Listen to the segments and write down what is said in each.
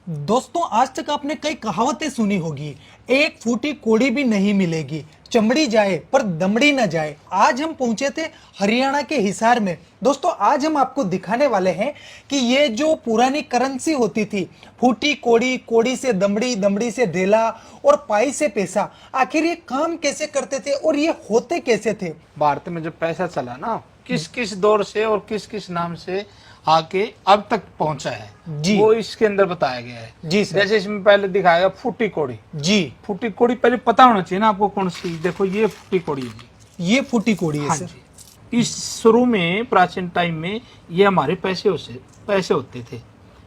दोस्तों, आज तक आपने कई कहावतें सुनी होगी, एक फूटी कोड़ी भी नहीं मिलेगी, चमड़ी जाए पर दमड़ी न जाए। आज हम पहुंचे थे हरियाणा के हिसार में। दोस्तों, आज हम आपको दिखाने वाले हैं कि ये जो पुरानी करेंसी होती थी, फूटी कोड़ी, कोड़ी से दमड़ी, दमड़ी से ढेला और पाई से पैसा, आखिर ये काम कैसे करते थे और ये होते कैसे थे। भारत में जब पैसा चला ना, किस किस दौर से और किस किस नाम से आके अब तक पहुंचा है जी, वो इसके अंदर बताया गया है। जी सर। जैसे इसमें पहले दिखाया फूटी कोड़ी। जी, फूटी कोड़ी पहले पता होना चाहिए ना आपको कौन सी। देखो ये फूटी कोड़ी है जी। ये फूटी कोड़ी है हाँ सर। जी। इस शुरू में प्राचीन टाइम में ये हमारे पैसे होते थे,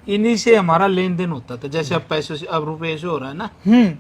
इन्हीं से हमारा लेन देन होता था। जैसे अब पैसे से, अब रुपए से हो रहा है ना,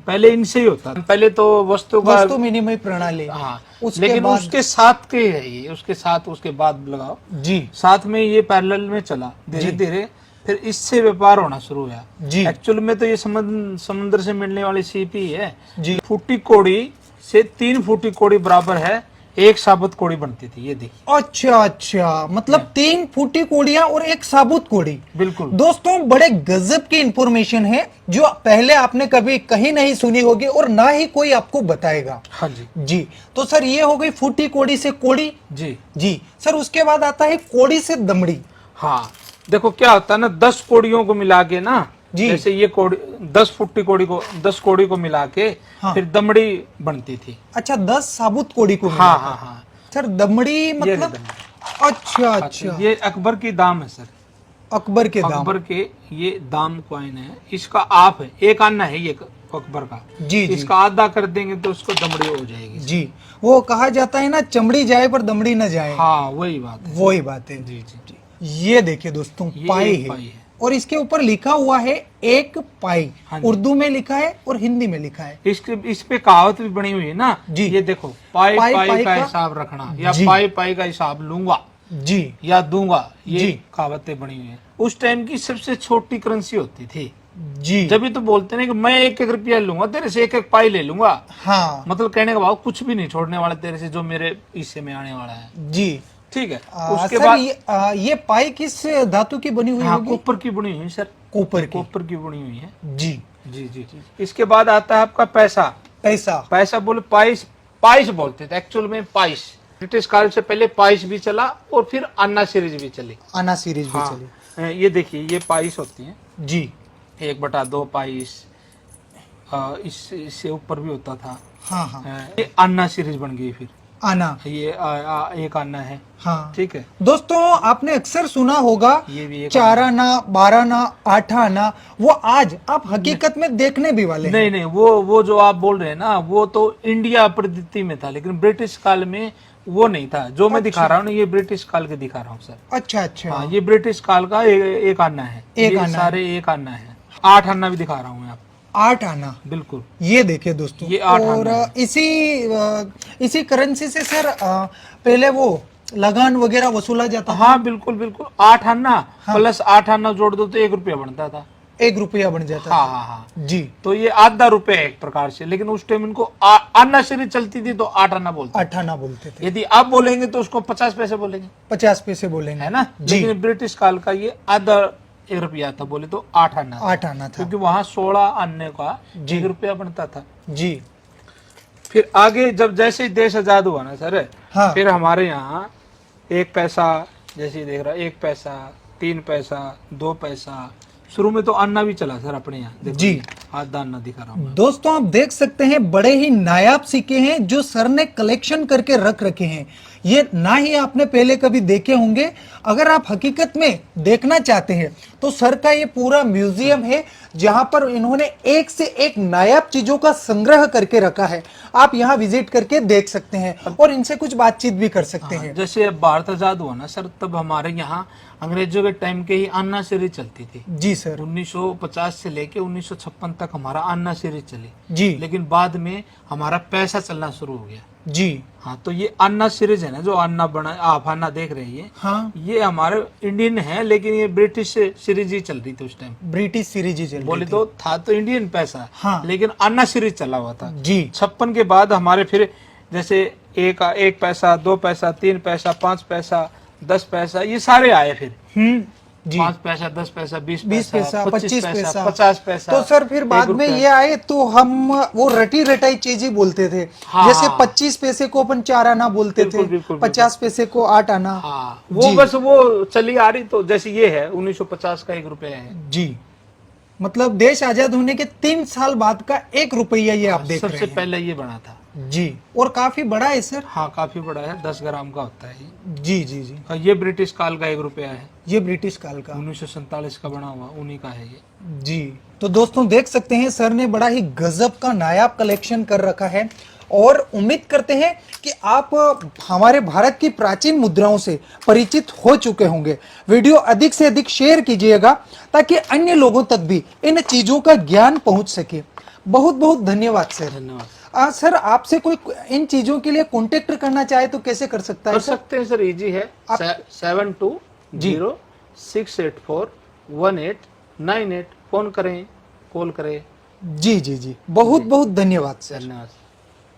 पहले इनसे ही होता था। पहले तो वस्तु विनिमय प्रणाली। हाँ, उसके लेकिन बाद उसके साथ के है ये, उसके साथ उसके बाद लगाओ जी, साथ में ये पैरेलल में चला धीरे धीरे, फिर इससे व्यापार होना शुरू हुआ जी। एक्चुअल में तो ये समुद्र से मिलने वाली सीपी है जी। फूटी कोड़ी से 3 फूटी कोड़ी बराबर है 1 साबुत कोड़ी बनती थी। ये देखिए। अच्छा अच्छा, मतलब 3 फूटी कोड़ियां और 1 साबुत कोड़ी। बिल्कुल दोस्तों, बड़े गजब की इंफॉर्मेशन है जो पहले आपने कभी कहीं नहीं सुनी होगी और ना ही कोई आपको बताएगा। हाँ जी। जी, तो सर ये हो गई फूटी कोड़ी से कोड़ी। जी जी सर, उसके बाद आता है कोड़ी से दमड़ी। हाँ, देखो क्या होता है ना, 10 कोड़ियों को मिला के ना, जी। जैसे ये कोड़ी 10 फुट्टी कोड़ी को 10 कोड़ी को मिला के हाँ। फिर दमड़ी बनती थी। अच्छा, 10 साबुत कोड़ी को हाँ मिलाकर। हाँ हाँ। सर दमड़ी मतलब दमड़ी। अच्छा अच्छा, ये अकबर की दाम है सर। अकबर के दाम। अकबर के ये दाम कॉइन है, इसका आप है 1 आना है ये अकबर का। जी जी। इसका आधा कर देंगे तो उसको दमड़ी हो जाएगी। जी, वो कहा जाता है ना, चमड़ी जाए पर दमड़ी न जाए। हाँ, वही बात है। वही बात है। जी जी जी। ये देखिए दोस्तों, ये पाई एक है। पाई है। और इसके ऊपर लिखा हुआ है 1 पाई। हाँ जी। उर्दू में लिखा है और हिंदी में लिखा है। इस पे कहावत भी बनी हुई है ना जी। ये देखो, पाई पाई पाई पाई का का हिसाब रखना, या जी। पाई पाई का हिसाब लूंगा जी या दूंगा, ये जी। कहावतें बनी हुई है। उस टाइम की सबसे छोटी करेंसी होती थी। जी। जब भी तो बोलते ना कि मैं 1-1 रुपया लूंगा तेरे से, 1-1 पाई ले लूंगा। हाँ मतलब कहने का भाव कुछ भी नहीं छोड़ने वाला तेरे से, जो मेरे हिस्से में आने वाला है। जी। ठीक है। उसके सर बाद ये पाई किस धातु की बनी हुई हाँ, होगी? कॉपर की बनी हुई है सर। कॉपर की। कॉपर की बनी हुई है। जी। जी जी जी। इसके बाद आता है आपका पैसा। पैसा। पैसा बोले पाइस, पाइस बोलते थे एक्चुअल में, पाइस। ब्रिटिश काल से पहले पाइस भी चला और फिर अन्ना सीरीज भी चली। आना सीरीज भी हाँ, चली। ये देखिए ये पाइस होती है, जी। 1/2 पाइस। इससे ऊपर भी होता था। हाँ हाँ। ये अन्ना सीरीज बन गई फिर। आना। ये एक आना है। हाँ ठीक है। दोस्तों, आपने अक्सर सुना होगा ये भी एक 4 आना, 12 आना, 8 आना। वो आज आप हकीकत में देखने भी वाले हैं। नहीं नहीं, वो जो आप बोल रहे हैं ना, वो तो इंडिया पद्धति में था, लेकिन ब्रिटिश काल में वो नहीं था। जो मैं दिखा रहा हूँ ना, ये ब्रिटिश काल के दिखा रहा हूँ सर। अच्छा अच्छा। हाँ, ये ब्रिटिश काल का एक आना है। एक ये आना सारे एक आना है। 8 आना भी दिखा रहा हूँ मैं आपको। 8 आना। बिल्कुल। ये देखिए दोस्तों, ये 8 और आना है। इसी करेंसी से सर पहले वो लगान वगैरह वसूला जाता था। हाँ बिल्कुल बिल्कुल। 8 आना प्लस 8 आना जोड़ दो तो 1 रुपया बनता था। 1 रुपया बन जाता हाँ था। हाँ हाँ। जी। तो ये आधा रुपया है एक प्रकार से, लेकिन उस टाइम इनको आना सीरीज चलती थी तो 8 आना बोलते। 8 आना बोलते थे। यदि आप बोलेंगे तो उसको 50 पैसे बोलेंगे, 50 पैसे बोलेंगे, है ना। जी। लेकिन ब्रिटिश काल का ये आधा 1 रुपया था, बोले तो 8 आना। 8 आना था, क्योंकि वहां 16 आने का जी। 1 रुपया बनता था। जी। फिर आगे जब जैसे ही देश आजाद हुआ ना सर, हाँ। फिर हमारे यहाँ 1 पैसा, जैसे देख रहा 1 पैसा, 3 पैसा, 2 पैसा। शुरू में तो अन्ना भी चला सर अपने यहाँ। देखो जी। आधा अन्ना दिखा रहा हूँ मैं। दोस्तों, आप देख सकते हैं बड़े ही नायाब सिक्के हैं जो सर ने कलेक्शन करके रख रखे हैं। ये ना ही आपने पहले कभी देखे होंगे। अगर आप हकीकत में देखना चाहते हैं तो सर का ये पूरा म्यूजियम है, जहां पर इन्होंने एक से एक नायाब चीजों का संग्रह करके रखा है। आप यहाँ विजिट करके देख सकते हैं और इनसे कुछ बातचीत भी कर सकते हैं। जैसे अब भारत आजाद हुआ ना सर, तब हमारे यहाँ अंग्रेजों के टाइम के ही अन्ना सीरीज चलती थी। जी सर। 1950 से लेके 1956 तक हमारा अन्ना सीरीज चली। जी। लेकिन बाद में हमारा पैसा चलना शुरू हो गया। जी। हाँ, तो ये अन्ना सीरीज है ना, जो अन्ना बना आप अन्ना देख रहे हैं, हाँ, ये हमारे इंडियन है, लेकिन ये ब्रिटिश सीरीज ही चल रही थी उस टाइम। ब्रिटिश सीरीज ही चल रही बोले थी। तो था तो इंडियन पैसा, हाँ। लेकिन अन्ना सीरीज चला हुआ था। जी। 56 के बाद हमारे फिर जैसे 1 पैसा, 2 पैसा, 3 पैसा, 5 पैसा, 10 पैसा, ये सारे आए फिर। जी। 5 पैसा, 10 पैसा, 20 20 पैसा, 25 पैसा, 50 पैसा। तो सर फिर बाद 1 में रुपया। ये आए तो हम वो रटी रटाई चीजें बोलते थे। हाँ, जैसे हाँ। 25 पैसे को अपन 4 आना बोलते बिल्कुल, थे, बिल्कुल, 50 पैसे को 8 आना। हाँ, वो जी। बस वो चली आ रही, तो जैसे ये है 1950 का 1 रुपया है। जी, मतलब देश आजाद होने के 3 साल बाद का 1 रुपया ये आप देख रहे सबसे हैं। पहले ये बना था। जी, और काफी बड़ा है सर। हाँ, काफी बड़ा है, 10 ग्राम का होता है ये। जी जी जी, और ये ब्रिटिश काल का 1 रुपया है, ये ब्रिटिश काल का। 1947 का बना हुआ, उन्हीं का है ये। जी, तो दोस्तों देख सकते हैं सर ने बड़ा ही गजब का नायाब कलेक्शन कर रखा है, और उम्मीद करते हैं कि आप हमारे भारत की प्राचीन मुद्राओं से परिचित हो चुके होंगे। वीडियो अधिक से अधिक शेयर कीजिएगा ताकि अन्य लोगों तक भी इन चीजों का ज्ञान पहुंच सके। बहुत बहुत धन्यवाद सर। धन्यवाद सर, आपसे कोई इन चीजों के लिए कांटेक्ट करना चाहे तो कैसे कर सकता है कर सर? सकते हैं सर, इजी है। 7206841898 फोन करें, कॉल करें। जी जी जी, बहुत बहुत धन्यवाद सर। धन्यवाद।